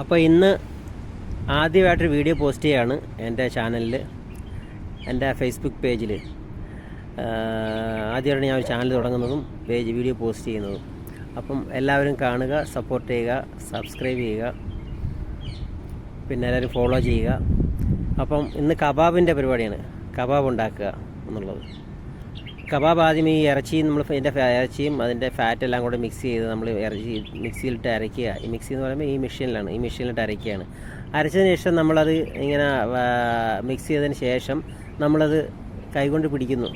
അപ്പോൾ ഇന്ന് ആദ്യമായിട്ടൊരു വീഡിയോ പോസ്റ്റ് ചെയ്യാണ് എൻ്റെ ചാനലിൽ, എൻ്റെ ഫേസ്ബുക്ക് പേജിൽ. ആദ്യമായിട്ട് ഞാൻ ഒരു ചാനൽ തുടങ്ങുന്നതും വീഡിയോ പോസ്റ്റ് ചെയ്യുന്നതും. അപ്പം എല്ലാവരും കാണുക, സപ്പോർട്ട് ചെയ്യുക, സബ്സ്ക്രൈബ് ചെയ്യുക, പിന്നെ എല്ലാവരും ഫോളോ ചെയ്യുക. അപ്പം ഇന്ന് കബാബിൻ്റെ പരിപാടിയാണ്, കബാബ് ഉണ്ടാക്കുക എന്നുള്ളത്. കബാബ് ആദ്യം ഈ ഇറച്ചിയും ഇതിൻ്റെ ഇറച്ചിയും അതിൻ്റെ ഫാറ്റെല്ലാം കൂടെ മിക്സ് ചെയ്ത് നമ്മൾ ഇറച്ചി മിക്സിയിലിട്ട് അരയ്ക്കുക. ഈ മിക്സി എന്ന് പറയുമ്പോൾ ഈ മെഷീനിലിട്ട് അരയ്ക്കുകയാണ്. അരച്ചതിന് ശേഷം നമ്മളത് ഇങ്ങനെ മിക്സ് ചെയ്തതിന് ശേഷം നമ്മളത് കൈകൊണ്ട് പിടിക്കുന്നു.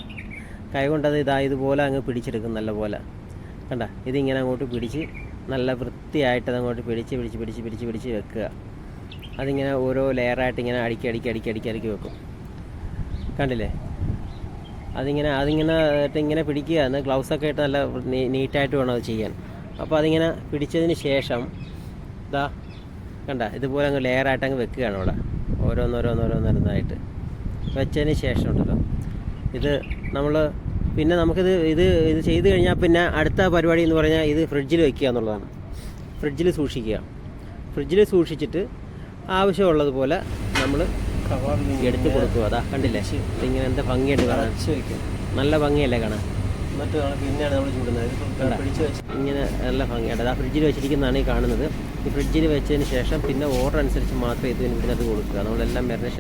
കൈകൊണ്ടത് ഇതുപോലെ അങ്ങ് പിടിച്ചെടുക്കും. നല്ലപോലെ കണ്ട, ഇതിങ്ങനെ അങ്ങോട്ട് പിടിച്ച് നല്ല വൃത്തിയായിട്ട് അങ്ങോട്ട് പിടിച്ച് വെക്കുക. അതിങ്ങനെ ഓരോ ലെയറായിട്ട് ഇങ്ങനെ അടുക്കി വെക്കും. കണ്ടില്ലേ? അതിങ്ങനെ പിടിക്കുക. എന്നാൽ ഗ്ലൗസൊക്കെ ഇട്ട് നല്ല നീറ്റായിട്ട് വേണം അത് ചെയ്യാൻ. അപ്പോൾ അതിങ്ങനെ പിടിച്ചതിന് ശേഷം കണ്ട, ഇതുപോലെ അങ്ങ് ലെയറായിട്ട് അങ്ങ് വെക്കുകയാണ് അവിടെ. ഓരോന്നോരോന്നായിട്ട് വെച്ചതിന് ശേഷം ഉണ്ടല്ലോ, ഇത് നമ്മൾ പിന്നെ നമുക്കിത് ഇത് ചെയ്ത് കഴിഞ്ഞാൽ പിന്നെ അടുത്ത പരിപാടി എന്ന് പറഞ്ഞാൽ ഇത് ഫ്രിഡ്ജിൽ വയ്ക്കുക എന്നുള്ളതാണ്. ഫ്രിഡ്ജിൽ സൂക്ഷിച്ചിട്ട് ആവശ്യമുള്ളതുപോലെ നമ്മൾ എടുത്ത് കൊടുക്കുക. അതാ കണ്ടില്ലേ, ഇതിങ്ങനെ എന്താ ഭംഗിയായിട്ട് കാണാൻ, നല്ല ഭംഗിയല്ലേ കാണാൻ. എന്നിട്ട് പിന്നെയാണ് നമ്മൾ ചൂടുന്നത്. ഇങ്ങനെ നല്ല ഭംഗിയായിട്ട് അതാ ഫ്രിഡ്ജിൽ വെച്ചിരിക്കുന്നതാണ് ഈ കാണുന്നത്. ഈ ഫ്രിഡ്ജിൽ വെച്ചതിന് ശേഷം പിന്നെ ഓർഡർ അനുസരിച്ച് മാത്രമേ ഇതിന് കൊടുക്കുക. നമ്മളെല്ലാം മാരിനേഷൻ